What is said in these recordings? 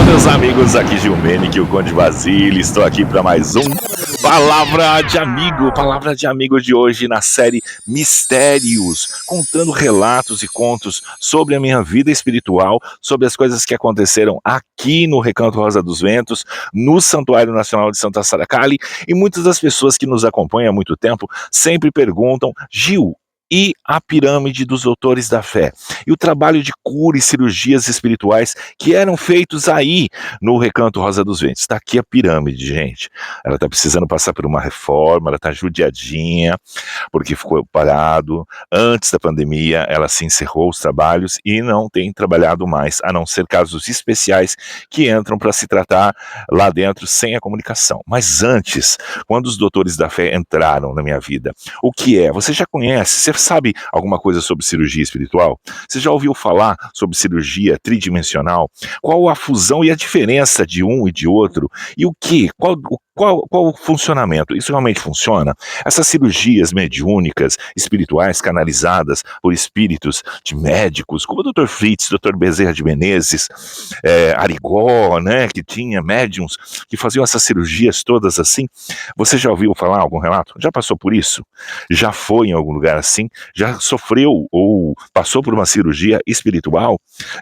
Meus amigos, aqui Gilmenick, o Conde Basílio, estou aqui para mais um Palavra de Amigo de hoje na série Mistérios, contando relatos e contos sobre a minha vida espiritual, sobre as coisas que aconteceram aqui no Recanto Rosa dos Ventos, no Santuário Nacional de Santa Sara Cali, e muitas das pessoas que nos acompanham há muito tempo sempre perguntam: Gil, e a pirâmide dos doutores da fé, e o trabalho de cura e cirurgias espirituais que eram feitos aí no Recanto Rosa dos Ventos. Está aqui a pirâmide, gente. Ela está precisando passar por uma reforma, ela está judiadinha, porque ficou parado. Antes da pandemia, ela se encerrou os trabalhos e não tem trabalhado mais, a não ser casos especiais que entram para se tratar lá dentro sem a comunicação. Mas antes, quando os doutores da fé entraram na minha vida, o que é? Você já conhece? Você sabe alguma coisa sobre cirurgia espiritual? Você já ouviu falar sobre cirurgia tridimensional? Qual a fusão e a diferença de um e de outro? E o que? Qual o funcionamento? Isso realmente funciona? Essas cirurgias mediúnicas, espirituais, canalizadas por espíritos de médicos, como o Dr. Fritz, Dr. Bezerra de Menezes, Arigó, né, que tinha médiums que faziam essas cirurgias todas assim. Você já ouviu falar algum relato? Já passou por isso? Já foi em algum lugar assim? Já sofreu ou passou por uma cirurgia espiritual?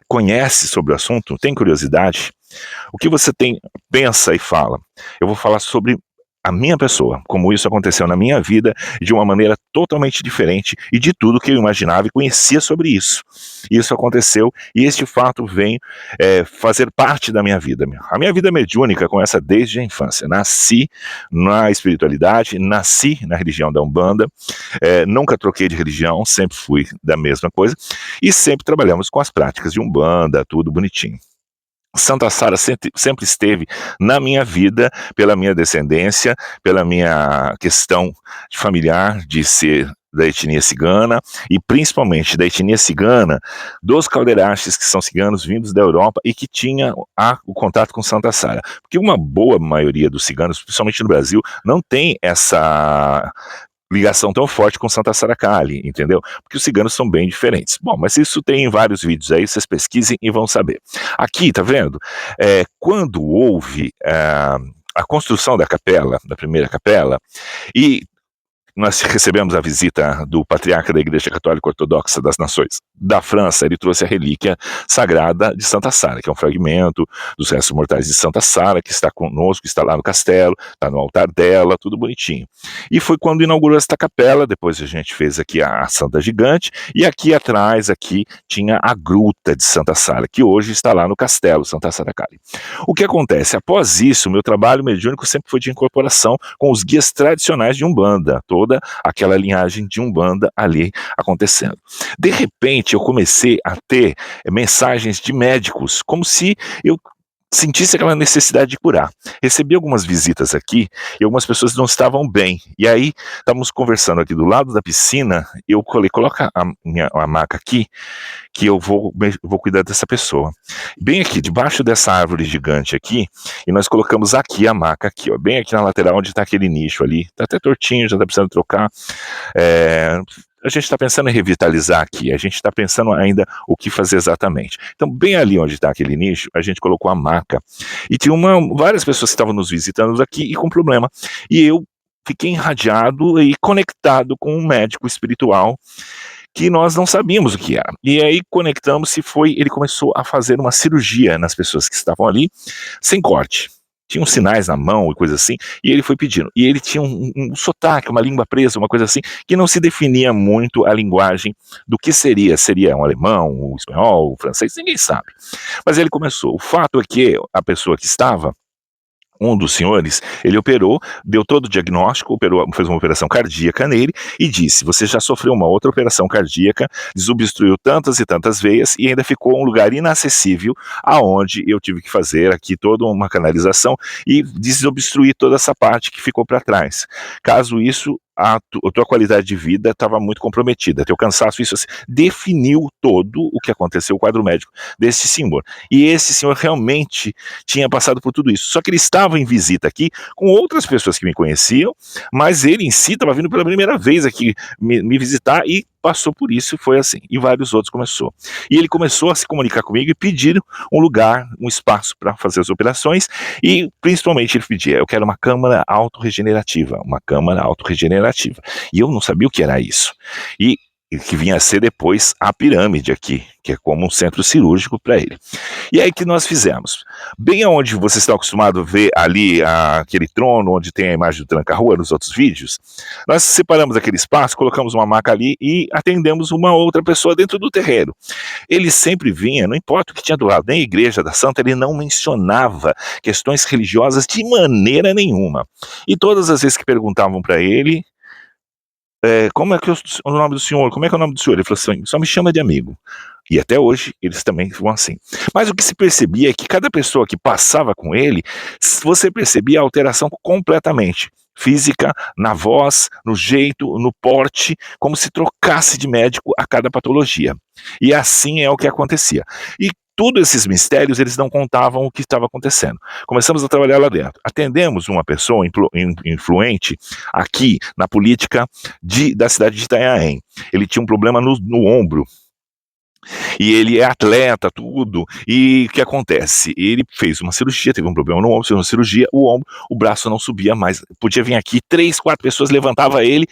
Conhece sobre o assunto? Tem curiosidade? O que você pensa e fala? Eu vou falar sobre a minha pessoa, como isso aconteceu na minha vida de uma maneira totalmente diferente e de tudo que eu imaginava e conhecia sobre isso. Isso aconteceu e este fato vem fazer parte da minha vida. A minha vida mediúnica começa desde a infância. Nasci na espiritualidade, nasci na religião da Umbanda, nunca troquei de religião, sempre fui da mesma coisa e sempre trabalhamos com as práticas de Umbanda, tudo bonitinho. Santa Sara sempre esteve na minha vida, pela minha descendência, pela minha questão familiar de ser da etnia cigana, e principalmente da etnia cigana dos caldeirastes, que são ciganos vindos da Europa e que tinha o contato com Santa Sara. Porque uma boa maioria dos ciganos, principalmente no Brasil, não tem essa ligação tão forte com Santa Sara Cali, entendeu? Porque os ciganos são bem diferentes. Bom, mas isso tem vários vídeos aí, vocês pesquisem e vão saber. Aqui, tá vendo? Quando houve a construção da capela, da primeira capela, e nós recebemos a visita do patriarca da Igreja Católica Ortodoxa das Nações da França. Ele trouxe a relíquia sagrada de Santa Sara, que é um fragmento dos restos mortais de Santa Sara, que está conosco, está lá no castelo, está no altar dela, tudo bonitinho. E foi quando inaugurou esta capela. Depois a gente fez aqui a Santa Gigante, e aqui atrás, aqui, tinha a Gruta de Santa Sara, que hoje está lá no castelo Santa Sara Cali. O que acontece? Após isso, meu trabalho mediúnico sempre foi de incorporação com os guias tradicionais de Umbanda, toda aquela linhagem de Umbanda ali acontecendo. De repente, eu comecei a ter mensagens de médicos, como se eu sentisse aquela necessidade de curar. Recebi algumas visitas aqui e algumas pessoas não estavam bem. E aí, estávamos conversando aqui do lado da piscina, eu falei, coloca a maca aqui, que eu vou cuidar dessa pessoa. Bem aqui, debaixo dessa árvore gigante aqui, e nós colocamos aqui a maca, aqui, ó, bem aqui na lateral, onde está aquele nicho ali. Está até tortinho, já está precisando trocar. A gente está pensando em revitalizar aqui, a gente está pensando ainda o que fazer exatamente. Então, bem ali onde está aquele nicho, a gente colocou a maca. E tinha várias pessoas que estavam nos visitando aqui e com problema. E eu fiquei irradiado e conectado com um médico espiritual que nós não sabíamos o que era. E aí conectamos e ele começou a fazer uma cirurgia nas pessoas que estavam ali, sem corte. Tinha uns sinais na mão e coisa assim, e ele foi pedindo. E ele tinha um sotaque, uma língua presa, uma coisa assim, que não se definia muito a linguagem do que seria. Seria um alemão, um espanhol, um francês, ninguém sabe. Mas ele começou. O fato é que a pessoa que estava, um dos senhores, ele operou, deu todo o diagnóstico, fez uma operação cardíaca nele e disse: você já sofreu uma outra operação cardíaca, desobstruiu tantas e tantas veias e ainda ficou um lugar inacessível, aonde eu tive que fazer aqui toda uma canalização e desobstruir toda essa parte que ficou para trás. Caso isso, a tua qualidade de vida estava muito comprometida, teu cansaço, isso assim, definiu todo o que aconteceu, o quadro médico desse senhor. E esse senhor realmente tinha passado por tudo isso, só que ele estava em visita aqui com outras pessoas que me conheciam, mas ele em si estava vindo pela primeira vez aqui me visitar e passou por isso e foi assim. E vários outros começou. E ele começou a se comunicar comigo e pedir um lugar, um espaço para fazer as operações. E principalmente ele pedia: eu quero uma câmara autorregenerativa, uma câmara autorregenerativa. E eu não sabia o que era isso. E que vinha a ser depois a pirâmide aqui, que é como um centro cirúrgico para ele. E aí que nós fizemos? Bem aonde você está acostumado a ver ali aquele trono onde tem a imagem do tranca-rua nos outros vídeos, nós separamos aquele espaço, colocamos uma maca ali e atendemos uma outra pessoa dentro do terreiro. Ele sempre vinha, não importa o que tinha do lado, nem a igreja da santa, ele não mencionava questões religiosas de maneira nenhuma. E todas as vezes que perguntavam para ele, como é que o nome do senhor? Como é que é o nome do senhor? Ele falou assim: só me chama de amigo. E até hoje eles também vão assim. Mas o que se percebia é que cada pessoa que passava com ele, você percebia a alteração completamente. Física, na voz, no jeito, no porte, como se trocasse de médico a cada patologia. E assim é o que acontecia. E todos esses mistérios, eles não contavam o que estava acontecendo. Começamos a trabalhar lá dentro. Atendemos uma pessoa influente aqui na política da cidade de Itanhaém. Ele tinha um problema no ombro. E ele é atleta, tudo. E o que acontece? Ele fez uma cirurgia, teve um problema no ombro, fez uma cirurgia, o braço não subia mais. Podia vir aqui, 3, 4 pessoas levantava ele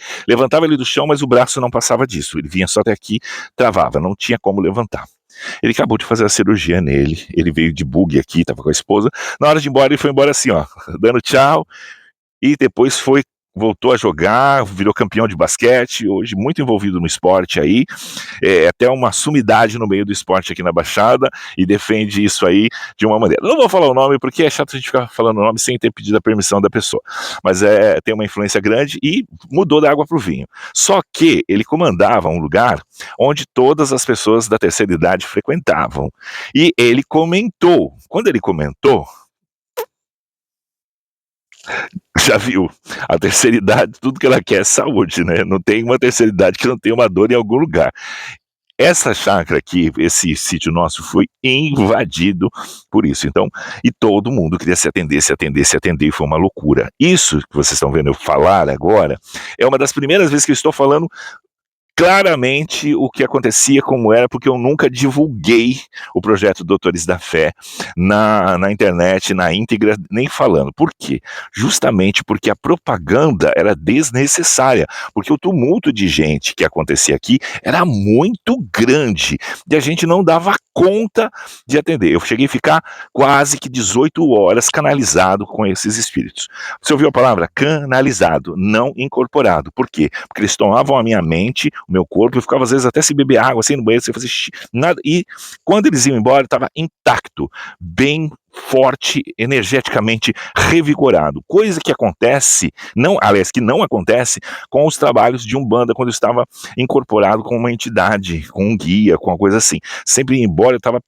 do chão, mas o braço não passava disso. Ele vinha só até aqui, travava, não tinha como levantar. Ele acabou de fazer a cirurgia nele, ele veio de bug aqui, estava com a esposa. Na hora de ir embora, ele foi embora assim, ó, dando tchau, e depois voltou a jogar, virou campeão de basquete, hoje muito envolvido no esporte aí, até uma sumidade no meio do esporte aqui na Baixada, e defende isso aí de uma maneira. Não vou falar o nome, porque é chato a gente ficar falando o nome sem ter pedido a permissão da pessoa, mas tem uma influência grande e mudou da água para o vinho. Só que ele comandava um lugar onde todas as pessoas da terceira idade frequentavam, e ele comentou, quando ele comentou, já viu, a terceira idade, tudo que ela quer é saúde, né? Não tem uma terceira idade que não tenha uma dor em algum lugar. Essa chácara aqui, esse sítio nosso foi invadido por isso, então, e todo mundo queria se atender, e foi uma loucura. Isso que vocês estão vendo eu falar agora, é uma das primeiras vezes que eu estou falando claramente o que acontecia, como era, porque eu nunca divulguei o projeto Doutores da Fé na internet, na íntegra, nem falando. Por quê? Justamente porque a propaganda era desnecessária, porque o tumulto de gente que acontecia aqui era muito grande, e a gente não dava conta de atender. Eu cheguei a ficar quase que 18 horas canalizado com esses espíritos. Você ouviu a palavra? Canalizado, não incorporado. Por quê? Porque eles tomavam a minha mente, o meu corpo, eu ficava às vezes até sem beber água, sem ir no banheiro, sem fazer nada, e quando eles iam embora, estava intacto, bem forte, energeticamente revigorado, coisa que acontece, que não acontece com os trabalhos de Umbanda, quando eu estava incorporado com uma entidade, com um guia, com uma coisa assim. Sempre ia embora, eu estava,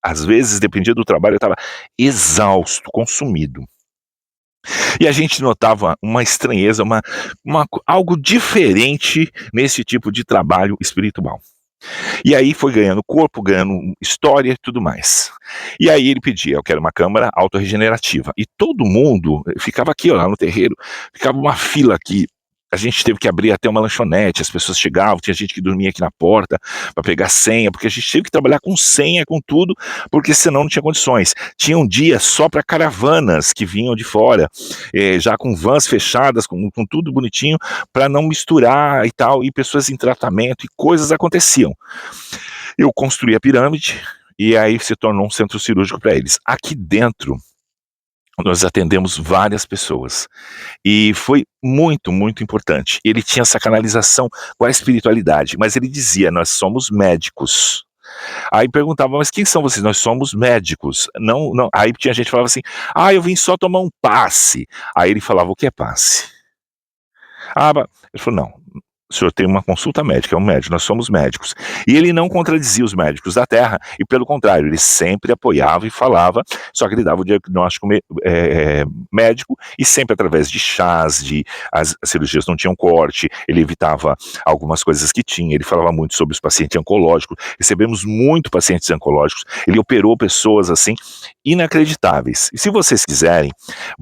às vezes, dependia do trabalho, eu estava exausto, consumido. E a gente notava uma estranheza, algo diferente nesse tipo de trabalho espiritual. E aí foi ganhando corpo, ganhando história e tudo mais. E aí ele pedia: eu quero uma câmara autorregenerativa. E todo mundo ficava aqui, ó, lá no terreiro, ficava uma fila aqui. A gente teve que abrir até uma lanchonete, as pessoas chegavam, tinha gente que dormia aqui na porta para pegar senha, porque a gente teve que trabalhar com senha, com tudo, porque senão não tinha condições. Tinha um dia só para caravanas que vinham de fora, já com vans fechadas, com tudo bonitinho, para não misturar e tal, e pessoas em tratamento, e coisas aconteciam. Eu construí a pirâmide, e aí se tornou um centro cirúrgico para eles. Aqui dentro, nós atendemos várias pessoas, e foi muito, muito importante. Ele tinha essa canalização com a espiritualidade, mas ele dizia: nós somos médicos. Aí perguntava: mas quem são vocês? Nós somos médicos. Não, não. Aí tinha gente que falava assim: eu vim só tomar um passe. Aí ele falava: o que é passe? Ele falou: não, o senhor tem uma consulta médica, é um médico, nós somos médicos. E ele não contradizia os médicos da Terra, e pelo contrário, ele sempre apoiava e falava, só que ele dava o diagnóstico médico, e sempre através de chás, as cirurgias não tinham corte, ele evitava algumas coisas que tinha, ele falava muito sobre os pacientes oncológicos, recebemos muito pacientes oncológicos, ele operou pessoas assim, inacreditáveis. E se vocês quiserem,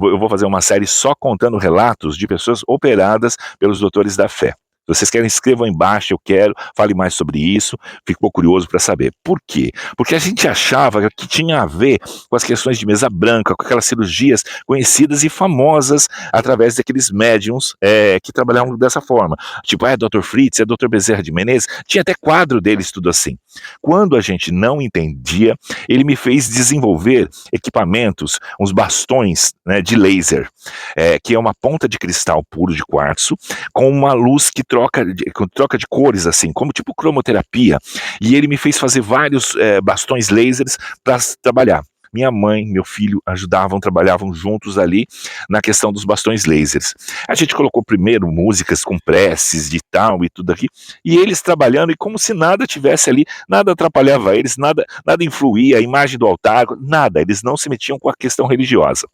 eu vou fazer uma série só contando relatos de pessoas operadas pelos Doutores da Fé. vocês querem, escrevam aí embaixo, eu quero, fale mais sobre isso, ficou curioso para saber. Por quê? Porque a gente achava que tinha a ver com as questões de mesa branca, com aquelas cirurgias conhecidas e famosas através daqueles médiums que trabalhavam dessa forma. Tipo, Dr. Fritz, Dr. Bezerra de Menezes, tinha até quadro deles, tudo assim. Quando a gente não entendia, ele me fez desenvolver equipamentos, uns bastões, né, de laser, que é uma ponta de cristal puro de quartzo, com uma luz que troca de cores, assim, como tipo cromoterapia, e ele me fez fazer vários bastões lasers para trabalhar. Minha mãe, meu filho trabalhavam juntos ali na questão dos bastões lasers. A gente colocou primeiro músicas com preces de tal e tudo aqui, e eles trabalhando, e como se nada tivesse ali, nada atrapalhava eles, nada influía, a imagem do altar, nada, eles não se metiam com a questão religiosa.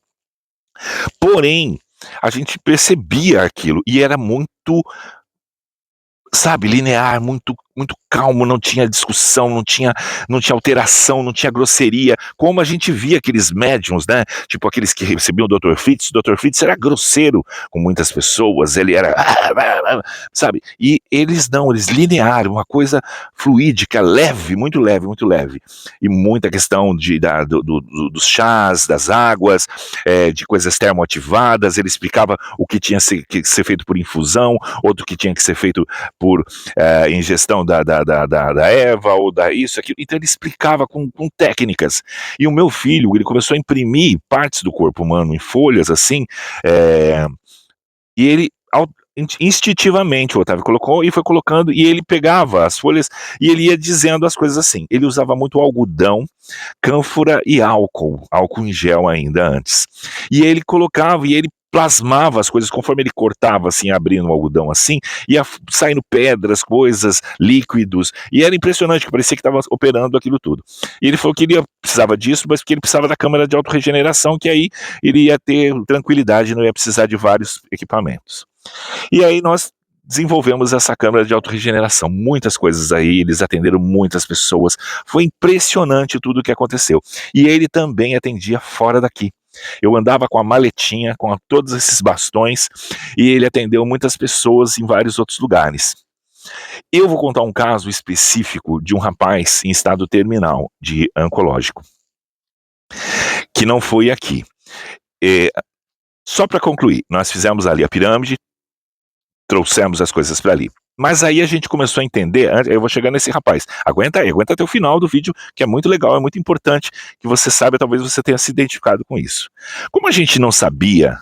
Porém, a gente percebia aquilo, e era muito, sabe, linear, muito calmo, não tinha discussão, não tinha alteração, não tinha grosseria, como a gente via aqueles médiums, né, tipo aqueles que recebiam o Dr. Fritz. O Dr. Fritz era grosseiro com muitas pessoas, ele era, sabe, e eles não, eles linearam, uma coisa fluídica, leve, muito leve, e muita questão dos chás, das águas, de coisas termoativadas. Ele explicava o que tinha que ser feito por infusão, outro que tinha que ser feito por ingestão da erva, ou da isso, aquilo. Então ele explicava com técnicas. E o meu filho, ele começou a imprimir partes do corpo humano em folhas, assim, e ele instintivamente, o Otávio colocou e foi colocando, e ele pegava as folhas e ele ia dizendo as coisas assim. Ele usava muito algodão, cânfora e álcool em gel ainda antes. E ele colocava, e ele plasmava as coisas, conforme ele cortava, assim, abrindo o algodão assim, ia saindo pedras, coisas, líquidos, e era impressionante, que parecia que estava operando aquilo tudo. E ele falou que ele precisava disso, mas que ele precisava da câmara de autorregeneração, que aí ele ia ter tranquilidade, não ia precisar de vários equipamentos. E aí nós desenvolvemos essa câmara de autorregeneração, muitas coisas aí, eles atenderam muitas pessoas, foi impressionante tudo o que aconteceu. E ele também atendia fora daqui. Eu andava com a maletinha, com todos esses bastões, e ele atendeu muitas pessoas em vários outros lugares. Eu vou contar um caso específico de um rapaz em estado terminal de oncológico, que não foi aqui. Só para concluir, nós fizemos ali a pirâmide, trouxemos as coisas para ali. Mas aí a gente começou a entender, eu vou chegar nesse rapaz, aguenta até o final do vídeo, que é muito legal, é muito importante que você saiba, talvez você tenha se identificado com isso. Como a gente não sabia,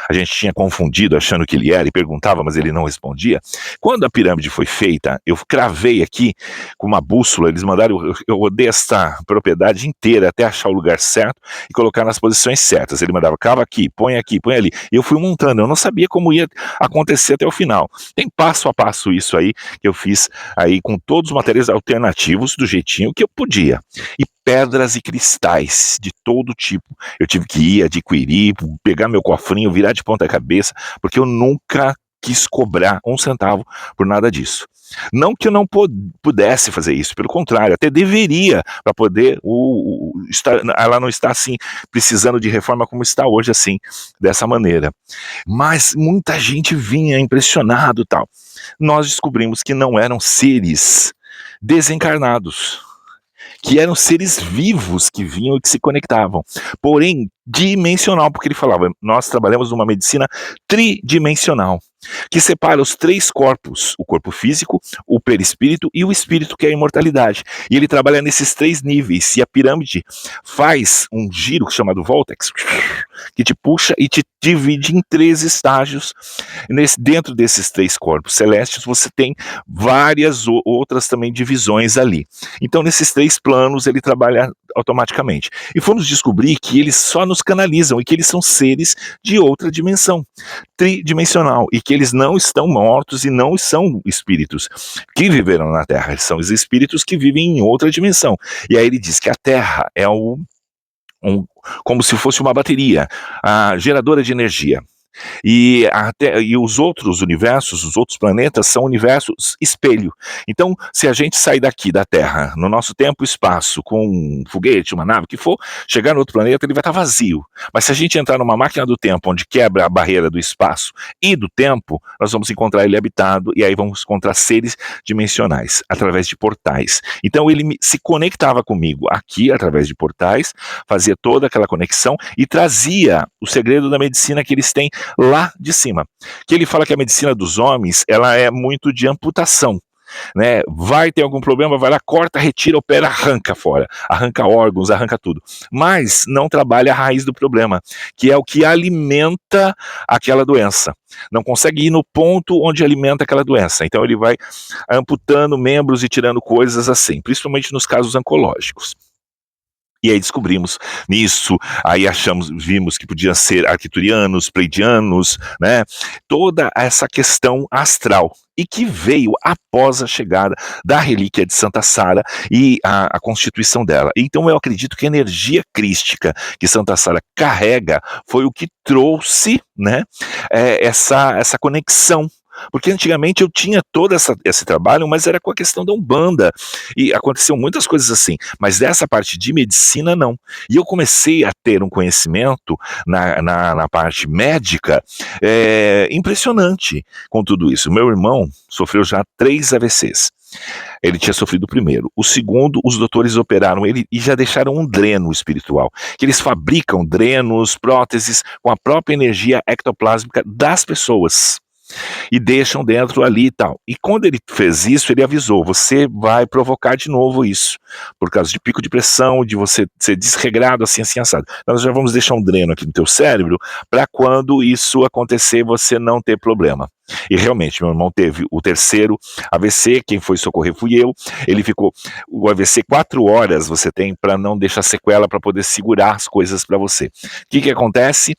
a gente tinha confundido achando que ele era e perguntava, mas ele não respondia. Quando a pirâmide foi feita, eu cravei aqui com uma bússola, eles mandaram, eu rodei essa propriedade inteira até achar o lugar certo e colocar nas posições certas. Ele mandava, cava aqui, põe ali. E eu fui montando, eu não sabia como ia acontecer até o final. Tem passo a passo isso aí, que eu fiz aí com todos os materiais alternativos, do jeitinho que eu podia. E pedras e cristais de todo tipo. Eu tive que ir adquirir, pegar meu cofrinho, virar de ponta cabeça, porque eu nunca quis cobrar um centavo por nada disso. Não que eu não pudesse fazer isso, pelo contrário, até deveria, para poder ela não está assim, precisando de reforma como está hoje, assim, dessa maneira. Mas muita gente vinha impressionado, tal. Nós descobrimos que não eram seres desencarnados, que eram seres vivos que vinham e que se conectavam, porém dimensional, porque ele falava, nós trabalhamos numa medicina tridimensional, que separa os três corpos, o corpo físico, o perispírito e o espírito, que é a imortalidade. E ele trabalha nesses três níveis, e a pirâmide faz um giro chamado vórtex, que te puxa e te divide em três estágios. Dentro desses três corpos celestes, você tem várias outras também divisões ali. Então, nesses três planos, ele trabalha automaticamente. E fomos descobrir que eles só nos canalizam, e que eles são seres de outra dimensão, tridimensional, e que eles não estão mortos e não são espíritos que viveram na Terra, eles são os espíritos que vivem em outra dimensão. E aí ele diz que a Terra é como se fosse uma bateria, a geradora de energia. E os outros universos, os outros planetas, são universos espelho. Então, se a gente sair daqui da Terra, no nosso tempo e espaço, com um foguete, uma nave, o que for, chegar no outro planeta, ele vai estar vazio. Mas se a gente entrar numa máquina do tempo, onde quebra a barreira do espaço e do tempo, nós vamos encontrar ele habitado, e aí vamos encontrar seres dimensionais, através de portais. Então, ele se conectava comigo aqui, através de portais, fazia toda aquela conexão e trazia o segredo da medicina que eles têm lá de cima. Que ele fala que a medicina dos homens, ela é muito de amputação, né? Vai ter algum problema, vai lá, corta, retira, opera, arranca fora, arranca órgãos, arranca tudo, mas não trabalha a raiz do problema, que é o que alimenta aquela doença. Não consegue ir no ponto onde alimenta aquela doença, então ele vai amputando membros e tirando coisas assim, principalmente nos casos oncológicos. E aí descobrimos nisso, aí vimos que podia ser arcturianos, pleidianos, né? Toda essa questão astral. E que veio após a chegada da relíquia de Santa Sara e a constituição dela. Então eu acredito que a energia crística que Santa Sara carrega foi o que trouxe, né, essa conexão. Porque antigamente eu tinha todo esse trabalho, mas era com a questão da Umbanda, e aconteceu muitas coisas assim, mas dessa parte de medicina não. E eu comecei a ter um conhecimento na parte médica impressionante com tudo isso. Meu irmão sofreu já 3 AVCs. Ele tinha sofrido o primeiro. O segundo, os doutores operaram ele e já deixaram um dreno espiritual, que eles fabricam drenos, próteses, com a própria energia ectoplásmica das pessoas. E deixam dentro ali e tal. E quando ele fez isso, ele avisou, você vai provocar de novo isso, por causa de pico de pressão, de você ser desregrado, assim, assado. Nós já vamos deixar um dreno aqui no teu cérebro, para quando isso acontecer, você não ter problema. E realmente, meu irmão teve o terceiro AVC, quem foi socorrer fui eu, ele ficou, o AVC 4 horas você tem para não deixar sequela, para poder segurar as coisas para você. O que acontece?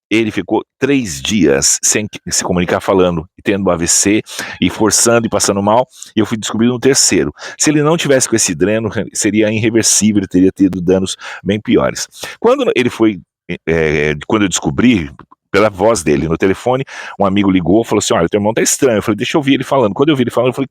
Ele ficou 3 dias sem se comunicar, falando, e tendo AVC, e forçando e passando mal, e eu fui descobrir no terceiro. Se ele não tivesse com esse dreno, seria irreversível, ele teria tido danos bem piores. Quando eu descobri, pela voz dele no telefone, um amigo ligou, falou assim, olha, teu irmão tá estranho. Eu falei, deixa eu ouvir ele falando. Quando eu ouvi ele falando, eu falei,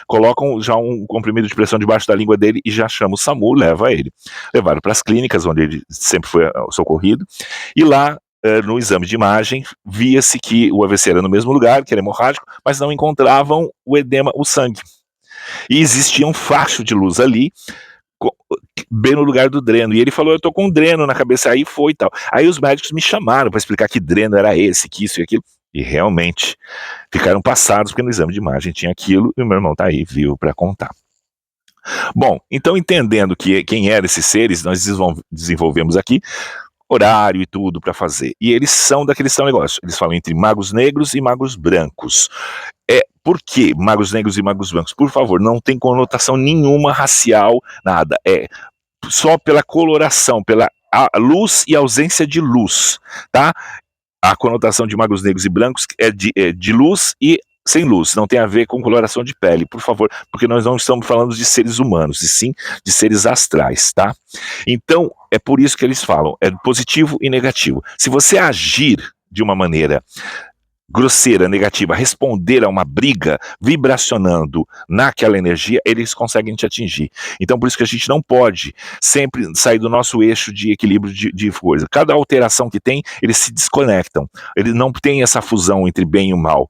colocam já um comprimido de pressão debaixo da língua dele e já chama o SAMU, leva ele. Levaram para as clínicas, onde ele sempre foi socorrido, e lá, no exame de imagem, via-se que o AVC era no mesmo lugar, que era hemorrágico, mas não encontravam o edema, o sangue. E existia um facho de luz ali, bem no lugar do dreno. E ele falou, eu tô com um dreno na cabeça, aí foi e tal. Aí os médicos me chamaram para explicar que dreno era esse, que isso e aquilo. E realmente ficaram passados, porque no exame de imagem tinha aquilo, e o meu irmão tá aí, vivo para contar. Bom, então entendendo quem eram esses seres, nós desenvolvemos aqui horário e tudo para fazer. E eles são daqueles negócio. Eles falam entre magos negros e magos brancos. Por que magos negros e magos brancos? Por favor, não tem conotação nenhuma racial, nada. É só pela coloração, pela luz e ausência de luz, tá? A conotação de magos negros e brancos é de luz e sem luz, não tem a ver com coloração de pele, por favor, porque nós não estamos falando de seres humanos, e sim de seres astrais, tá? Então, é por isso que eles falam, é positivo e negativo. Se você agir de uma maneira grosseira, negativa, responder a uma briga vibracionando naquela energia, eles conseguem te atingir. Então, por isso que a gente não pode sempre sair do nosso eixo de equilíbrio de coisa. Cada alteração que tem, eles se desconectam. Eles não têm essa fusão entre bem e o mal.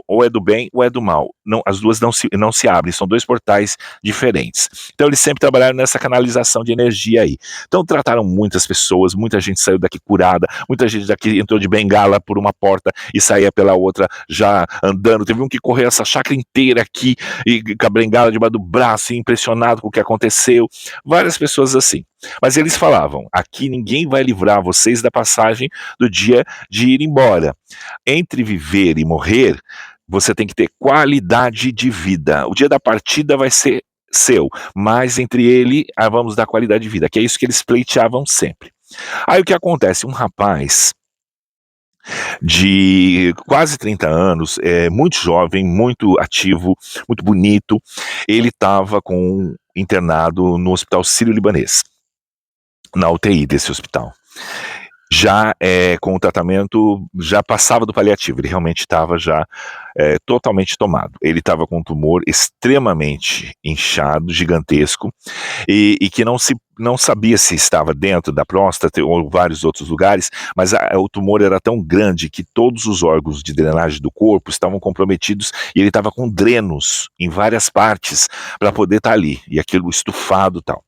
Ou é do bem ou é do mal. Não, as duas não se abrem, são 2 portais diferentes. Então, eles sempre trabalharam nessa canalização de energia aí. Então, trataram muitas pessoas, muita gente saiu daqui curada, muita gente daqui entrou de bengala por uma porta e saía pela outra já andando. Teve um que correu essa chácara inteira aqui e com a bengala debaixo do braço, impressionado com o que aconteceu. Várias pessoas assim. Mas eles falavam, aqui ninguém vai livrar vocês da passagem do dia de ir embora. Entre viver e morrer, você tem que ter qualidade de vida. O dia da partida vai ser seu, mas entre ele, vamos dar qualidade de vida, que é isso que eles pleiteavam sempre. Aí o que acontece? Um rapaz de quase 30 anos, muito jovem, muito ativo, muito bonito, ele estava internado no Hospital Sírio-Libanês, na UTI desse hospital. já com o tratamento, já passava do paliativo, ele realmente estava já totalmente tomado. Ele estava com um tumor extremamente inchado, gigantesco, e que não sabia se estava dentro da próstata ou vários outros lugares, mas o tumor era tão grande que todos os órgãos de drenagem do corpo estavam comprometidos e ele estava com drenos em várias partes para poder estar ali, e aquilo estufado e tal.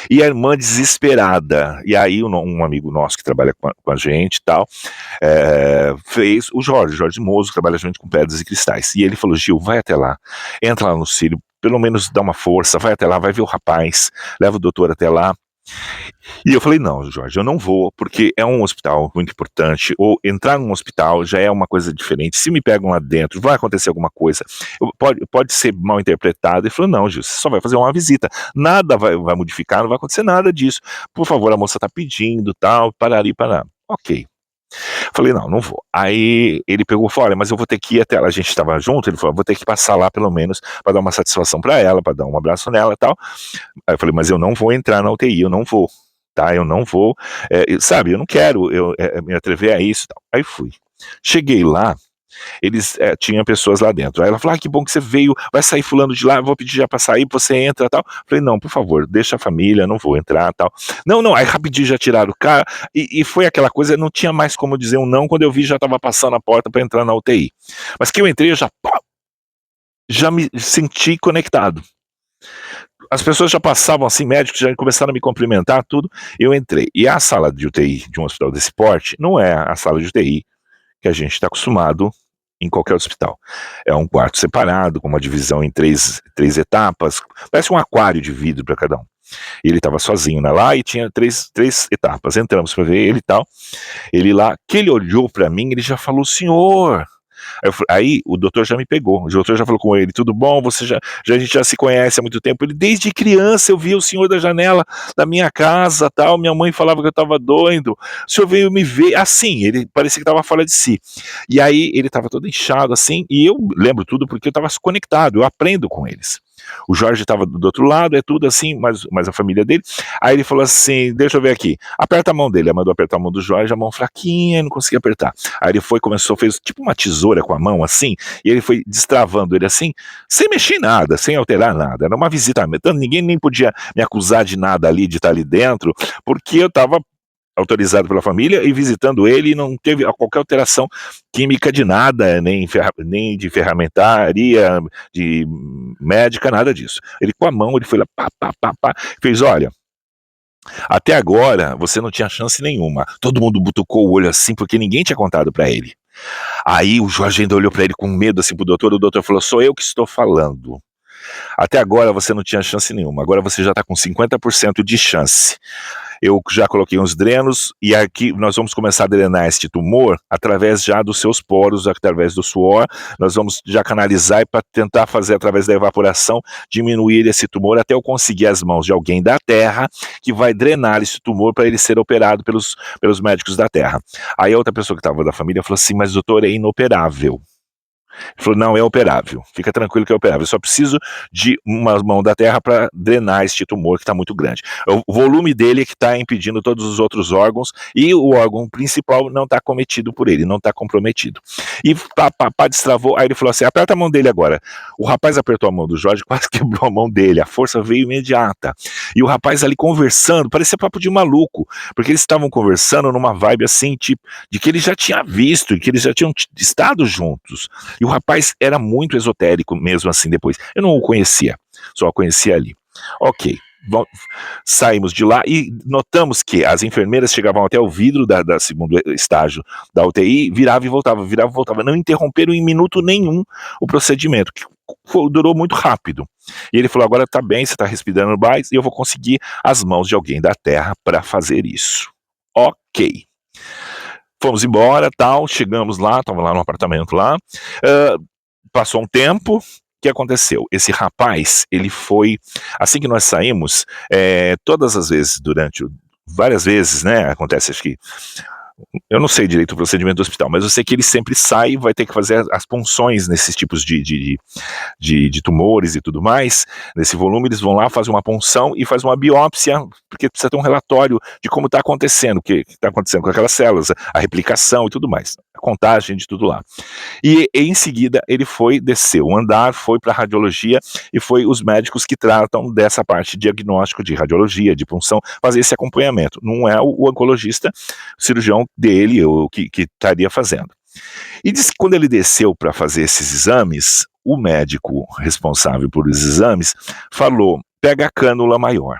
E a irmã desesperada, e aí um amigo nosso que trabalha com a gente e tal, fez o Jorge Mozo, que trabalha junto com pedras e cristais, e ele falou: Gil, vai até lá, entra lá no Círio, pelo menos dá uma força, vai até lá, vai ver o rapaz, leva o doutor até lá. E eu falei: não, Jorge, eu não vou, porque é um hospital muito importante, ou entrar num hospital já é uma coisa diferente, se me pegam lá dentro, vai acontecer alguma coisa, pode ser mal interpretado. Ele falou: não, Gil, você só vai fazer uma visita, nada vai modificar, não vai acontecer nada disso, por favor, a moça tá pedindo, tal, parari, parar. Ok. Falei: não vou. Aí ele pegou e falou: olha, mas eu vou ter que ir até ela. A gente estava junto, ele falou: vou ter que passar lá pelo menos para dar uma satisfação para ela, para dar um abraço nela e tal. Aí eu falei: mas eu não vou entrar na UTI, eu não vou, tá? Eu não vou, sabe, eu não quero me atrever a isso e tal. Aí fui. Cheguei lá, eles tinham pessoas lá dentro. Aí ela falou: que bom que você veio, vai sair fulano de lá, eu vou pedir já pra sair, você entra e tal. Falei: não, por favor, deixa a família, não vou entrar e tal. Não, aí rapidinho já tiraram o cara, e foi aquela coisa, não tinha mais como dizer um não, quando eu vi já tava passando a porta pra entrar na UTI. Mas que eu entrei, eu já me senti conectado. As pessoas já passavam assim, médicos já começaram a me cumprimentar, tudo, eu entrei. E a sala de UTI de um hospital desse porte não é a sala de UTI que a gente está acostumado em qualquer hospital. É um quarto separado, com uma divisão em três etapas, parece um aquário de vidro para cada um. Ele estava sozinho lá e tinha três etapas. Entramos para ver ele e tal. Ele lá, que ele olhou para mim, ele já falou: senhor. Aí o doutor já me pegou, o doutor já falou com ele: tudo bom, a gente já se conhece há muito tempo. Ele: desde criança eu vi o senhor da janela da minha casa, tal, minha mãe falava que eu estava doido, o senhor veio me ver, assim, ele parecia que estava fora de si. E aí ele estava todo inchado assim, e eu lembro tudo porque eu estava conectado, eu aprendo com eles. O Jorge estava do outro lado, é tudo assim, mas a família dele. Aí ele falou assim: deixa eu ver aqui, aperta a mão dele. Ele mandou apertar a mão do Jorge, a mão fraquinha, não conseguia apertar. Aí ele fez tipo uma tesoura com a mão assim, e ele foi destravando ele assim, sem mexer em nada, sem alterar nada. Era uma visita, ninguém nem podia me acusar de nada ali, de estar ali dentro, porque eu estava autorizado pela família e visitando ele, e não teve qualquer alteração química de nada, nem de ferramentaria, de médica, nada disso. Ele com a mão, ele foi lá, fez: olha, até agora você não tinha chance nenhuma. Todo mundo butucou o olho assim, porque ninguém tinha contado para ele. Aí o Jorge ainda olhou para ele com medo assim pro doutor, o doutor falou: sou eu que estou falando. Até agora você não tinha chance nenhuma, agora você já está com 50% de chance. Eu já coloquei uns drenos e aqui nós vamos começar a drenar este tumor através já dos seus poros, através do suor. Nós vamos já canalizar para tentar fazer através da evaporação, diminuir esse tumor até eu conseguir as mãos de alguém da Terra que vai drenar esse tumor para ele ser operado pelos médicos da Terra. Aí a outra pessoa que estava da família falou assim: mas doutor, é inoperável. Ele falou: não, é operável, fica tranquilo que é operável, eu só preciso de uma mão da terra para drenar este tumor que está muito grande. O volume dele é que está impedindo todos os outros órgãos, e o órgão principal não está cometido por ele, não está comprometido. E destravou, aí ele falou assim: aperta a mão dele agora. O rapaz apertou a mão do Jorge, quase quebrou a mão dele, a força veio imediata. E o rapaz ali conversando, parecia papo de maluco, porque eles estavam conversando numa vibe assim, tipo, de que ele já tinha visto, e que eles já tinham estado juntos. E o rapaz era muito esotérico mesmo assim depois. Eu não o conhecia, só o conhecia ali. Ok, saímos de lá e notamos que as enfermeiras chegavam até o vidro da segundo estágio da UTI, virava e voltava, não interromperam em minuto nenhum o procedimento, que durou muito rápido. E ele falou: agora tá bem, você tá respirando mais, e eu vou conseguir as mãos de alguém da Terra para fazer isso. Ok. Fomos embora, tal, chegamos lá, estava lá no apartamento lá, passou um tempo, o que aconteceu? Esse rapaz, ele foi, assim que nós saímos, todas as vezes, várias vezes, né, acontece acho que Eu não sei direito o procedimento do hospital, mas eu sei que ele sempre sai e vai ter que fazer as punções nesses tipos de tumores e tudo mais. Nesse volume, eles vão lá, fazem uma punção e fazem uma biópsia, porque precisa ter um relatório de como está acontecendo, o que está acontecendo com aquelas células, a replicação e tudo mais, a contagem de tudo lá. E em seguida, ele desceu o andar, foi para a radiologia e foi os médicos que tratam dessa parte de diagnóstico de radiologia, de punção, fazer esse acompanhamento. Não é o oncologista, o cirurgião dele, o que estaria fazendo. E disse que quando ele desceu para fazer esses exames, o médico responsável por os exames falou: pega a cânula maior.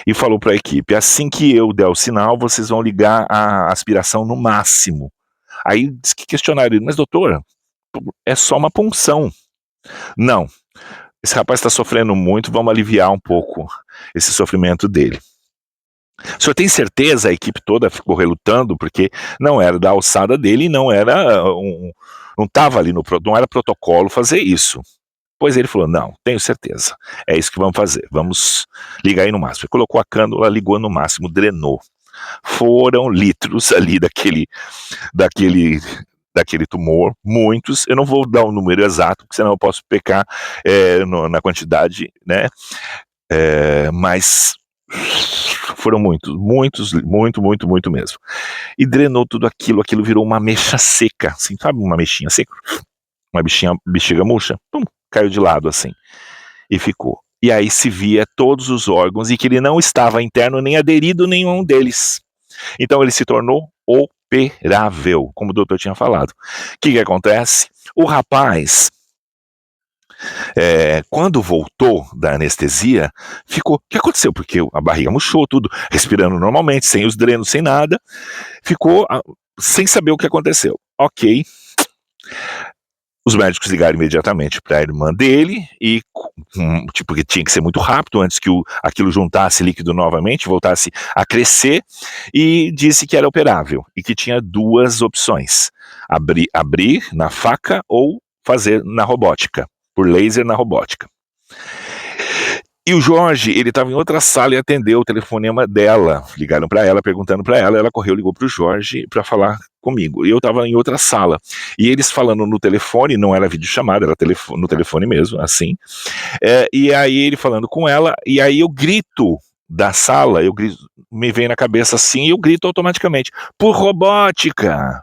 E falou para a equipe: assim que eu der o sinal, vocês vão ligar a aspiração no máximo. Aí disse que questionaram ele: mas doutor, é só uma punção. Não, esse rapaz está sofrendo muito, vamos aliviar um pouco esse sofrimento dele. O senhor tem certeza? A equipe toda ficou relutando, porque não era da alçada dele e não estava ali não era protocolo fazer isso. Pois ele falou: não, tenho certeza, é isso que vamos fazer, vamos ligar aí no máximo. Ele colocou a cânula, ligou no máximo, drenou. Foram litros ali daquele tumor, muitos. Eu não vou dar o número exato, porque senão eu posso pecar na quantidade, né? Mas foram muitos, muito mesmo. E drenou tudo aquilo virou uma mecha seca, assim, sabe, uma mexinha seca? Uma bexiga murcha, pum, caiu de lado assim, e ficou. E aí se via todos os órgãos e que ele não estava interno nem aderido nenhum deles. Então ele se tornou operável, como o doutor tinha falado. O que acontece? O rapaz, quando voltou da anestesia, ficou... O que aconteceu? Porque a barriga murchou, tudo, respirando normalmente, sem os drenos, sem nada. Ficou sem saber o que aconteceu. Ok. Os médicos ligaram imediatamente para a irmã dele e, porque tinha que ser muito rápido antes que aquilo juntasse líquido novamente, voltasse a crescer, e disse que era operável e que tinha duas opções: abrir na faca ou fazer na robótica, por laser na robótica. E o Jorge, ele estava em outra sala e atendeu o telefonema dela. Ligaram para ela, perguntando para ela, ela correu, ligou para o Jorge para falar comigo. E eu estava em outra sala. E eles falando no telefone, não era videochamada, era no telefone mesmo, assim. E aí ele falando com ela, e aí eu grito da sala, me vem na cabeça assim, e eu grito automaticamente: por robótica!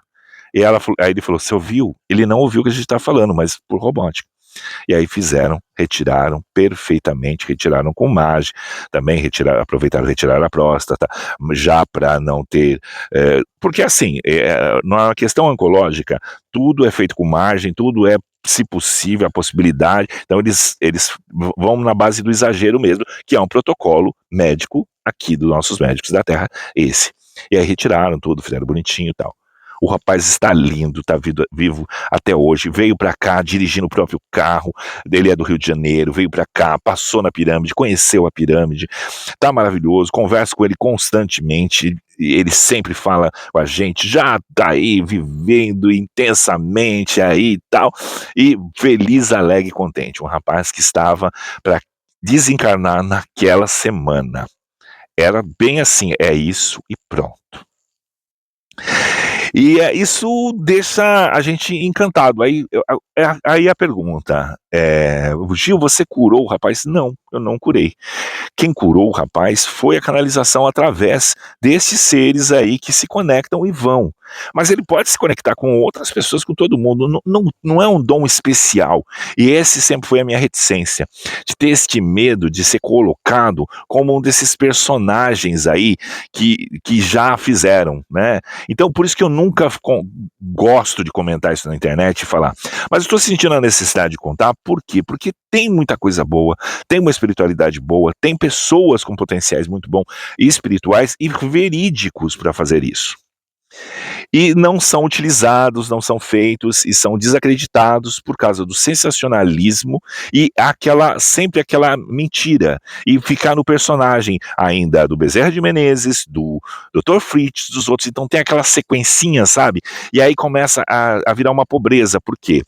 E aí ele falou: você ouviu? Ele não ouviu o que a gente está falando, mas por robótica. E aí retiraram perfeitamente, retiraram com margem, também aproveitaram retirar a próstata, já para não ter, porque assim, na questão oncológica, tudo é feito com margem, tudo é, se possível, a possibilidade, então eles vão na base do exagero mesmo, que é um protocolo médico aqui dos nossos médicos da Terra, esse. E aí retiraram tudo, fizeram bonitinho e tal. O rapaz está lindo, está vivo até hoje, veio para cá dirigindo o próprio carro, ele é do Rio de Janeiro, veio para cá, passou na pirâmide, conheceu a pirâmide, está maravilhoso, converso com ele constantemente, ele sempre fala com a gente, já está aí vivendo intensamente aí e tal, e feliz, alegre e contente, um rapaz que estava para desencarnar naquela semana. Era bem assim, é isso e pronto. E isso deixa a gente encantado. Aí a pergunta, Gil, você curou o rapaz? Não, eu não curei. Quem curou o rapaz foi a canalização através desses seres aí que se conectam e vão. Mas ele pode se conectar com outras pessoas, com todo mundo. Não é um dom especial. E esse sempre foi a minha reticência, de ter este medo de ser colocado como um desses personagens aí que já fizeram, né? Então, por isso que eu nunca gosto de comentar isso na internet e falar. Mas eu estou sentindo a necessidade de contar, por quê? Porque tem muita coisa boa, tem uma espiritualidade boa, tem pessoas com potenciais muito bons e espirituais e verídicos para fazer isso. E não são utilizados, não são feitos e são desacreditados por causa do sensacionalismo e sempre aquela mentira, e ficar no personagem ainda do Bezerra de Menezes, do Dr. Fritz, dos outros. Então tem aquela sequencinha, sabe? E aí começa a virar uma pobreza, porque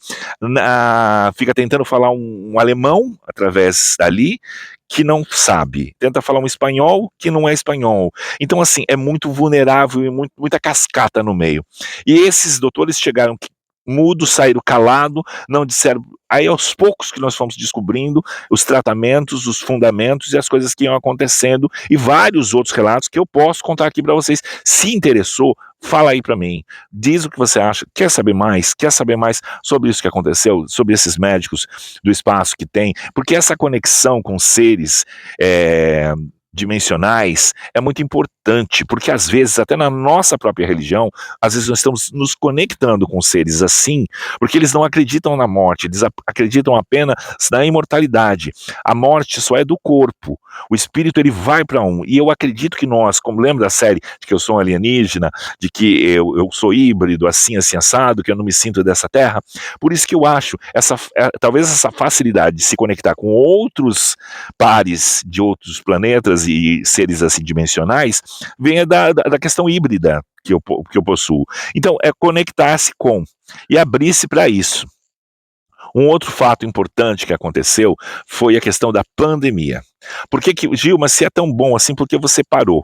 fica tentando falar um alemão através dali, que não sabe, tenta falar um espanhol que não é espanhol. Então, assim, é muito vulnerável e muita cascata no meio. E esses doutores chegaram mudos, saíram calado, não disseram. Aí, aos poucos que nós fomos descobrindo os tratamentos, os fundamentos e as coisas que iam acontecendo e vários outros relatos que eu posso contar aqui para vocês. Se interessou, fala aí para mim, diz o que você acha, quer saber mais? Quer saber mais sobre isso que aconteceu, sobre esses médicos do espaço que tem? Porque essa conexão com seres dimensionais é muito importante, porque às vezes, até na nossa própria religião, às vezes nós estamos nos conectando com seres assim, porque eles não acreditam na morte, eles acreditam apenas na imortalidade. A morte só é do corpo, o espírito ele vai para e eu acredito que nós, como lembra da série de que eu sou um alienígena, de que eu sou híbrido, assim assado, que eu não me sinto dessa terra, por isso que eu acho, talvez essa facilidade de se conectar com outros pares de outros planetas e seres assim dimensionais, venha da questão híbrida que eu possuo. Então, é conectar-se com e abrir-se para isso. Um outro fato importante que aconteceu foi a questão da pandemia. Por que, Gilma, se é tão bom assim, por que você parou?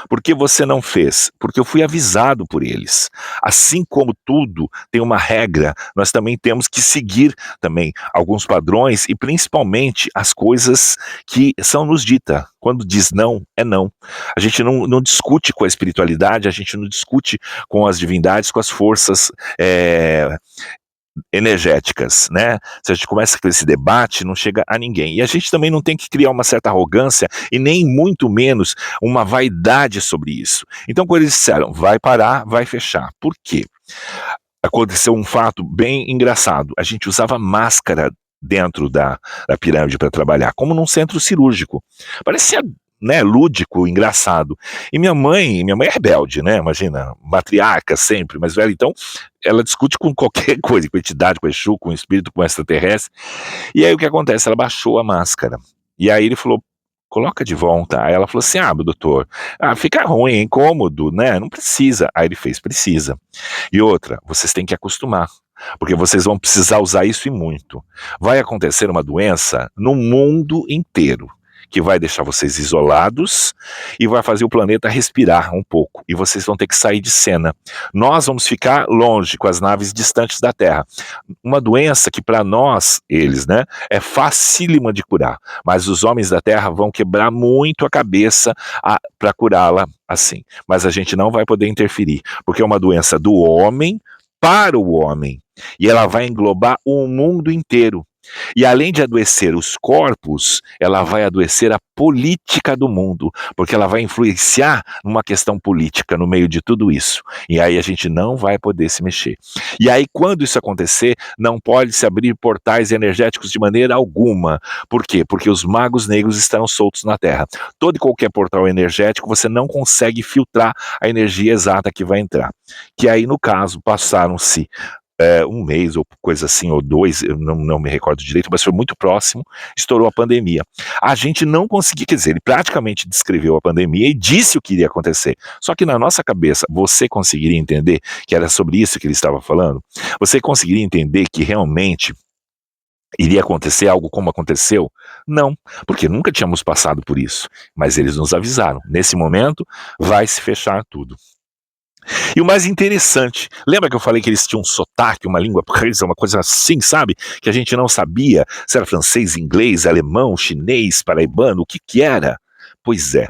Por que você não fez? Porque eu fui avisado por eles. Assim como tudo tem uma regra, nós também temos que seguir também alguns padrões e principalmente as coisas que são nos ditas. Quando diz não, é não. A gente não discute com a espiritualidade, a gente não discute com as divindades, com as forças energéticas, né? Se a gente começa com esse debate, não chega a ninguém. E a gente também não tem que criar uma certa arrogância e nem muito menos uma vaidade sobre isso. Então, quando eles disseram, vai parar, vai fechar. Por quê? Aconteceu um fato bem engraçado. A gente usava máscara dentro da pirâmide para trabalhar, como num centro cirúrgico. Parecia lúdico, engraçado. E minha mãe é rebelde, né? Imagina, matriarca sempre, mas velho, então ela discute com qualquer coisa, com entidade, com Exu, com espírito, com extraterrestre. E aí o que acontece? Ela baixou a máscara. E aí ele falou, coloca de volta. Aí ela falou assim, doutor, fica ruim, é incômodo, né? Não precisa. Aí ele fez, precisa. E outra, vocês têm que acostumar, porque vocês vão precisar usar isso e muito. Vai acontecer uma doença no mundo inteiro, que vai deixar vocês isolados e vai fazer o planeta respirar um pouco. E vocês vão ter que sair de cena. Nós vamos ficar longe, com as naves distantes da Terra. Uma doença que para nós, eles, né, é facílima de curar. Mas os homens da Terra vão quebrar muito a cabeça para curá-la assim. Mas a gente não vai poder interferir, porque é uma doença do homem para o homem. E ela vai englobar o mundo inteiro. E além de adoecer os corpos, ela vai adoecer a política do mundo, porque ela vai influenciar numa questão política no meio de tudo isso. E aí a gente não vai poder se mexer. E aí quando isso acontecer, não pode se abrir portais energéticos de maneira alguma. Por quê? Porque os magos negros estarão soltos na Terra. Todo e qualquer portal energético, você não consegue filtrar a energia exata que vai entrar. Que aí, no caso, passaram-se um mês ou coisa assim, ou 2, eu não me recordo direito, mas foi muito próximo, estourou a pandemia. A gente não conseguia, quer dizer, ele praticamente descreveu a pandemia e disse o que iria acontecer. Só que na nossa cabeça, você conseguiria entender que era sobre isso que ele estava falando? Você conseguiria entender que realmente iria acontecer algo como aconteceu? Não, porque nunca tínhamos passado por isso. Mas eles nos avisaram, nesse momento vai se fechar tudo. E o mais interessante, lembra que eu falei que eles tinham um sotaque, uma língua presa, uma coisa assim, sabe? Que a gente não sabia se era francês, inglês, alemão, chinês, paraibano, o que era? Pois é.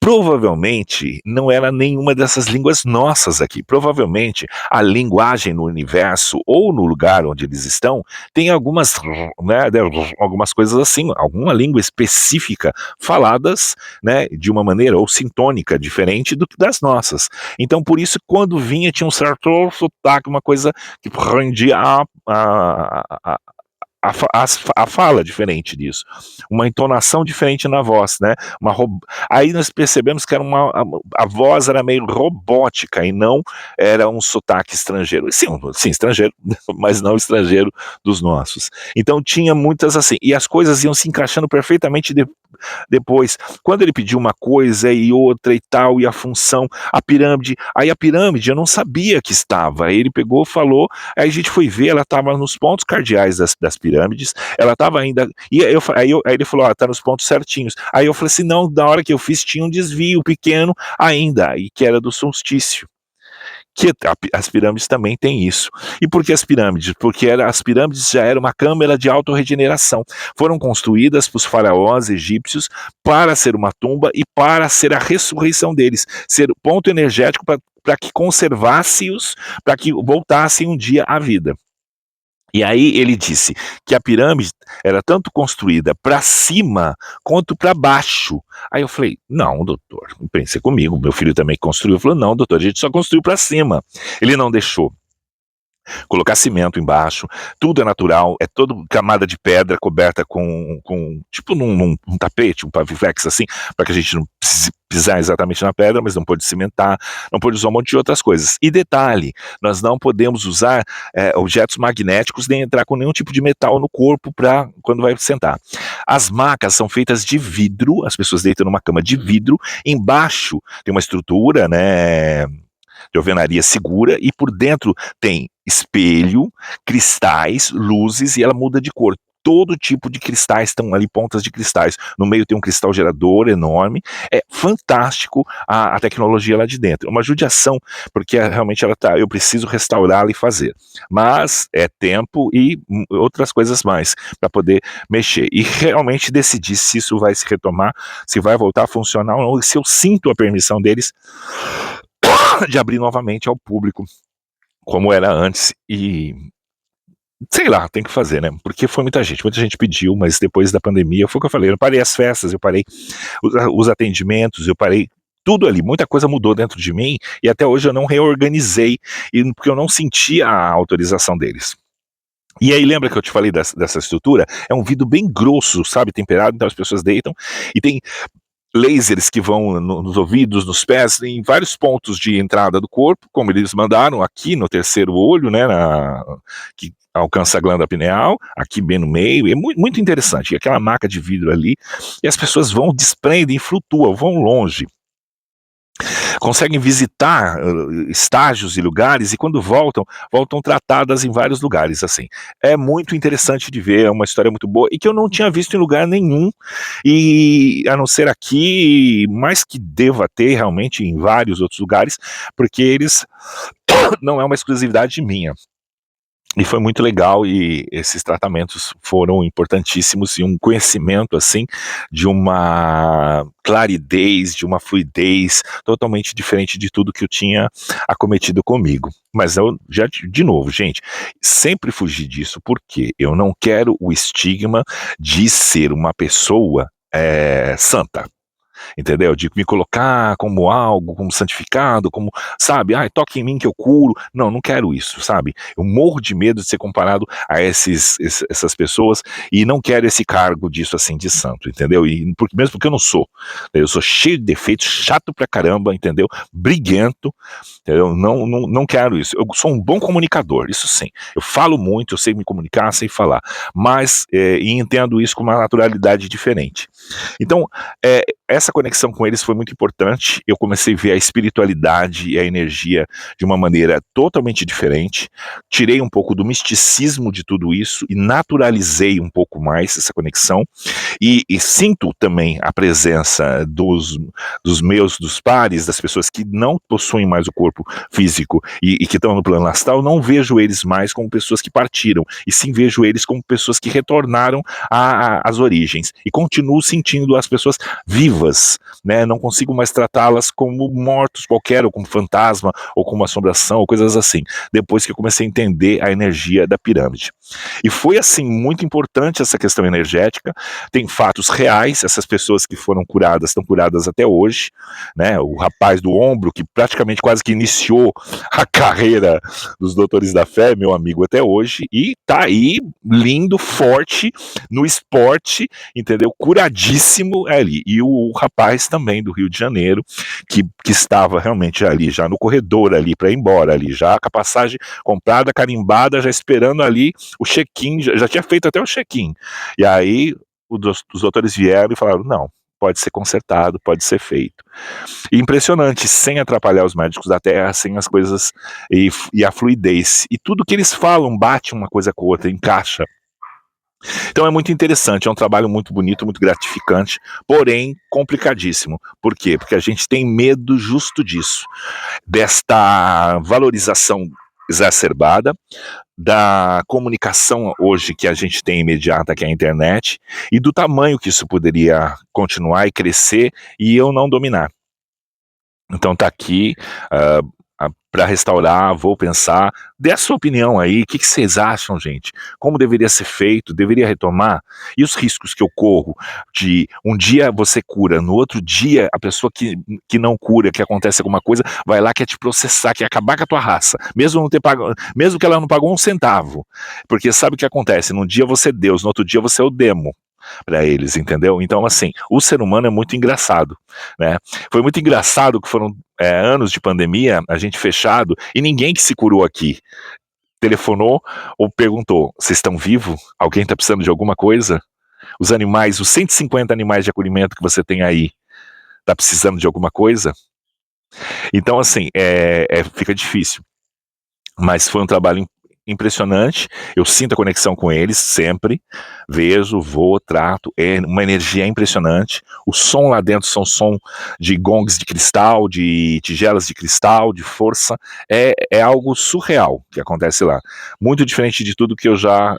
Provavelmente não era nenhuma dessas línguas nossas aqui. Provavelmente a linguagem no universo ou no lugar onde eles estão tem algumas coisas assim, alguma língua específica faladas, né, de uma maneira ou sintônica diferente do que das nossas. Então por isso quando vinha tinha um certo sotaque, uma coisa que rendia a fala diferente disso, uma entonação diferente na voz, né? Aí nós percebemos que era a voz era meio robótica e não era um sotaque estrangeiro. Sim, estrangeiro, mas não estrangeiro dos nossos. Então tinha muitas assim, e as coisas iam se encaixando perfeitamente depois. Quando ele pediu uma coisa e outra e tal, e a função, a pirâmide eu não sabia que estava. Aí ele pegou, falou, aí a gente foi ver, ela estava nos pontos cardeais das pirâmides, pirâmides, ela estava ainda, e aí ele falou, tá nos pontos certinhos. Aí eu falei assim, não, da hora que eu fiz tinha um desvio pequeno ainda, e que era do solstício. Que as pirâmides também têm isso. E por que as pirâmides? Porque as pirâmides já eram uma câmara de autorregeneração. Foram construídas para os faraós egípcios para ser uma tumba e para ser a ressurreição deles, ser o ponto energético para que conservasse-os, para que voltassem um dia à vida. E aí ele disse que a pirâmide era tanto construída para cima quanto para baixo. Aí eu falei, não, doutor, pense comigo, meu filho também construiu. Falou, não, doutor, a gente só construiu para cima. Ele não deixou colocar cimento embaixo, tudo é natural, é toda camada de pedra coberta com tipo num tapete, um paviflex assim, para que a gente não precise pisar exatamente na pedra, mas não pode cimentar, não pode usar um monte de outras coisas. E detalhe, nós não podemos usar objetos magnéticos nem entrar com nenhum tipo de metal no corpo para quando vai sentar. As macas são feitas de vidro, as pessoas deitam numa cama de vidro, embaixo tem uma estrutura, né, de alvenaria segura, e por dentro tem espelho, cristais, luzes, e ela muda de cor. Todo tipo de cristais estão ali, pontas de cristais. No meio tem um cristal gerador enorme. É fantástico a tecnologia lá de dentro. É uma judiação, porque realmente eu preciso restaurá-la e fazer. Mas é tempo e outras coisas mais para poder mexer. E realmente decidir se isso vai se retomar, se vai voltar a funcionar ou não, e se eu sinto a permissão deles de abrir novamente ao público, como era antes, e sei lá, tem que fazer, né? Porque foi muita gente pediu, mas depois da pandemia, foi o que eu falei, eu parei as festas, eu parei os atendimentos, eu parei tudo ali, muita coisa mudou dentro de mim, e até hoje eu não reorganizei, porque eu não senti a autorização deles. E aí, lembra que eu te falei dessa estrutura? É um vidro bem grosso, sabe, temperado, então as pessoas deitam, e tem lasers que vão nos ouvidos, nos pés, em vários pontos de entrada do corpo, como eles mandaram aqui no terceiro olho, né, que alcança a glândula pineal, aqui bem no meio, é muito, muito interessante, aquela maca de vidro ali, e as pessoas vão, desprendem, flutuam, vão longe, conseguem visitar estágios e lugares, e quando voltam tratadas em vários lugares, assim. É muito interessante de ver, é uma história muito boa, e que eu não tinha visto em lugar nenhum, e a não ser aqui, mais que deva ter realmente em vários outros lugares, porque eles não é uma exclusividade minha. E foi muito legal, e esses tratamentos foram importantíssimos, e um conhecimento, assim, de uma claridez, de uma fluidez totalmente diferente de tudo que eu tinha acometido comigo. Mas eu já, de novo, gente, sempre fugi disso, porque eu não quero o estigma de ser uma pessoa santa. Entendeu? De me colocar como algo, como santificado, como, sabe, toque em mim que eu curo. Não, não quero isso, sabe? Eu morro de medo de ser comparado a essas pessoas, e não quero esse cargo disso assim de santo, entendeu? E mesmo porque eu não sou. Eu sou cheio de defeitos, chato pra caramba, entendeu? Briguento, entendeu? Não quero isso. Eu sou um bom comunicador, isso sim. Eu falo muito, eu sei me comunicar, sei falar, mas e entendo isso com uma naturalidade diferente. Então, essa conexão com eles foi muito importante. Eu comecei a ver a espiritualidade e a energia de uma maneira totalmente diferente. Tirei um pouco do misticismo de tudo isso e naturalizei um pouco mais essa conexão. E sinto também a presença dos pares, das pessoas que não possuem mais o corpo físico e que estão no plano astral. Não vejo eles mais como pessoas que partiram, e sim vejo eles como pessoas que retornaram às origens. E continuo sentindo as pessoas vivas, né? Não consigo mais tratá-las como mortos qualquer, ou como fantasma, ou como assombração, ou coisas assim, depois que eu comecei a entender a energia da pirâmide. E foi, assim, muito importante essa questão energética. Tem fatos reais, essas pessoas que foram curadas estão curadas até hoje, né? O rapaz do ombro, que praticamente quase que iniciou a carreira dos Doutores da Fé, meu amigo até hoje, e tá aí, lindo, forte, no esporte, entendeu? Curadíssimo ali. E o rapaz também do Rio de Janeiro, que estava realmente ali, já no corredor ali, para ir embora ali, já com a passagem comprada, carimbada, já esperando ali o check-in, já tinha feito até o check-in. E aí os doutores vieram e falaram, não, pode ser consertado, pode ser feito. E impressionante, sem atrapalhar os médicos da Terra, sem as coisas e a fluidez. E tudo que eles falam bate uma coisa com a outra, encaixa. Então é muito interessante, é um trabalho muito bonito, muito gratificante, porém complicadíssimo. Por quê? Porque a gente tem medo justo disso, desta valorização exacerbada, da comunicação hoje que a gente tem imediata, que é a internet, e do tamanho que isso poderia continuar e crescer e eu não dominar. Então tá aqui, para restaurar, vou pensar. Dê a sua opinião aí, o que vocês acham, gente? Como deveria ser feito? Deveria retomar? E os riscos que eu corro de um dia você cura, no outro dia a pessoa que não cura, que acontece alguma coisa, vai lá, quer te processar, quer acabar com a tua raça, mesmo não ter pago, mesmo que ela não pagou um centavo. Porque sabe o que acontece? Num dia você é Deus, no outro dia você é o demo para eles, entendeu? Então, assim, o ser humano é muito engraçado, né? Foi muito engraçado que foram anos de pandemia, a gente fechado, e ninguém que se curou aqui telefonou ou perguntou: vocês estão vivos? Alguém está precisando de alguma coisa? Os animais, os 150 animais de acolhimento que você tem aí, tá precisando de alguma coisa? Então, assim, fica difícil. Mas foi um trabalho impressionante, eu sinto a conexão com eles sempre, vejo, vou, trato, é uma energia impressionante, o som lá dentro são som de gongs de cristal, de tigelas de cristal, de força, é algo surreal que acontece lá, muito diferente de tudo que eu já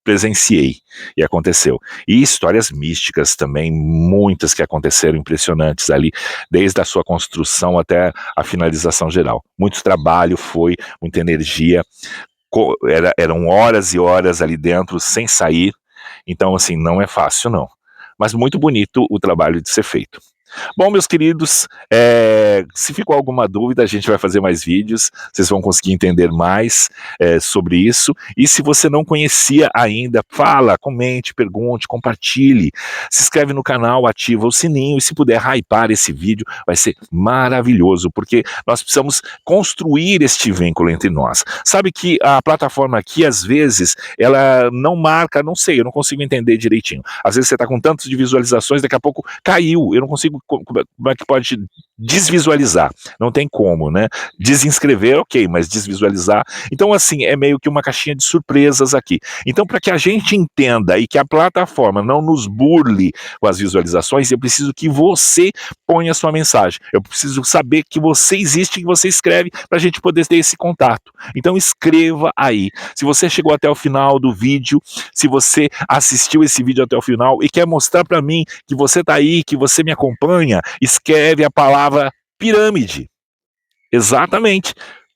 presenciei e aconteceu. E histórias místicas também, muitas que aconteceram impressionantes ali, desde a sua construção até a finalização geral. Muito trabalho foi, muita energia, eram horas e horas ali dentro, sem sair, então assim, não é fácil não. Mas muito bonito o trabalho de ser feito. Bom, meus queridos, se ficou alguma dúvida, a gente vai fazer mais vídeos, vocês vão conseguir entender mais sobre isso. E se você não conhecia ainda, fala, comente, pergunte, compartilhe, se inscreve no canal, ativa o sininho e se puder hypar esse vídeo, vai ser maravilhoso, porque nós precisamos construir este vínculo entre nós. Sabe que a plataforma aqui, às vezes, ela não marca, não sei, eu não consigo entender direitinho. Às vezes você está com tantas de visualizações, daqui a pouco caiu, eu não consigo, como é que pode desvisualizar? Não tem como, né? Desinscrever, ok, mas desvisualizar. Então, assim, é meio que uma caixinha de surpresas aqui. Então, para que a gente entenda e que a plataforma não nos burle com as visualizações, eu preciso que você ponha a sua mensagem. Eu preciso saber que você existe, que você escreve, para a gente poder ter esse contato. Então, escreva aí. Se você chegou até o final do vídeo, se você assistiu esse vídeo até o final e quer mostrar para mim que você está aí, que você me acompanha, escreve a palavra pirâmide. Exatamente.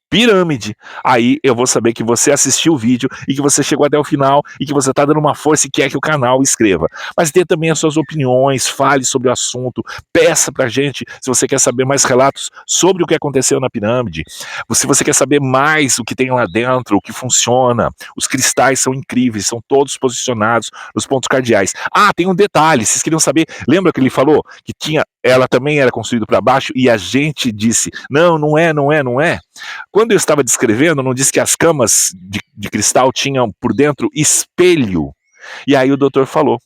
Pirâmide. Aí eu vou saber que você assistiu o vídeo e que você chegou até o final e que você está dando uma força e quer que o canal escreva. Mas dê também as suas opiniões, fale sobre o assunto, peça pra gente se você quer saber mais relatos sobre o que aconteceu na pirâmide, se você quer saber mais o que tem lá dentro, o que funciona. Os cristais são incríveis, são todos posicionados nos pontos cardeais. Ah, tem um detalhe, vocês queriam saber, lembra que ele falou que ela também era construída para baixo e a gente disse, não, não é, não é, não é. Quando eu estava descrevendo, não disse que as camas de cristal tinham por dentro espelho. E aí o doutor falou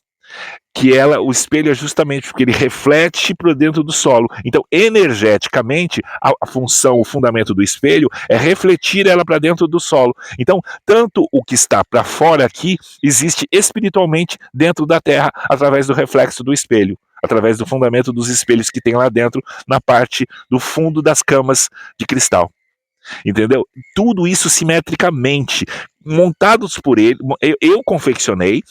que o espelho é justamente porque ele reflete para dentro do solo. Então, energeticamente, a função, o fundamento do espelho é refletir ela para dentro do solo. Então, tanto o que está para fora aqui existe espiritualmente dentro da Terra através do reflexo do espelho, através do fundamento dos espelhos que tem lá dentro, na parte do fundo das camas de cristal. Entendeu? Tudo isso simetricamente, montados por ele, eu confeccionei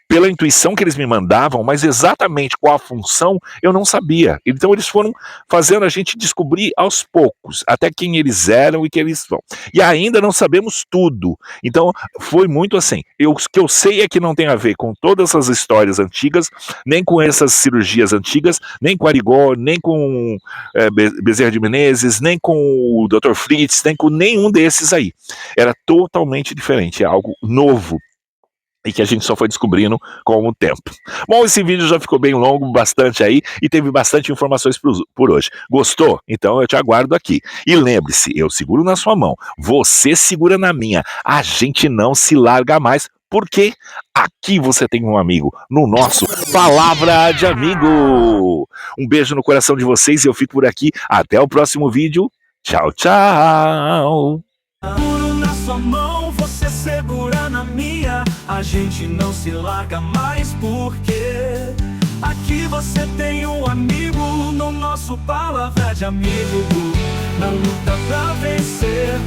pela intuição que eles me mandavam, mas exatamente qual a função eu não sabia. Então eles foram fazendo a gente descobrir aos poucos, até quem eles eram e que eles são. E ainda não sabemos tudo. Então foi muito assim. O que eu sei é que não tem a ver com todas as histórias antigas, nem com essas cirurgias antigas, nem com Arigó, nem com Bezerra de Menezes, nem com o Dr. Fritz, nem com nenhum desses aí. Era totalmente diferente, é algo novo e que a gente só foi descobrindo com o tempo. Bom, esse vídeo já ficou bem longo, bastante aí, e teve bastante informações por hoje. Gostou? Então eu te aguardo aqui. E lembre-se, eu seguro na sua mão, você segura na minha, a gente não se larga mais, porque aqui você tem um amigo, no nosso Palavra de Amigo. Um beijo no coração de vocês e eu fico por aqui. Até o próximo vídeo. Tchau, tchau. sua mão, você segura na minha. A gente não se larga mais porque aqui você tem um amigo. No nosso Palavra de Amigo, na luta pra vencer.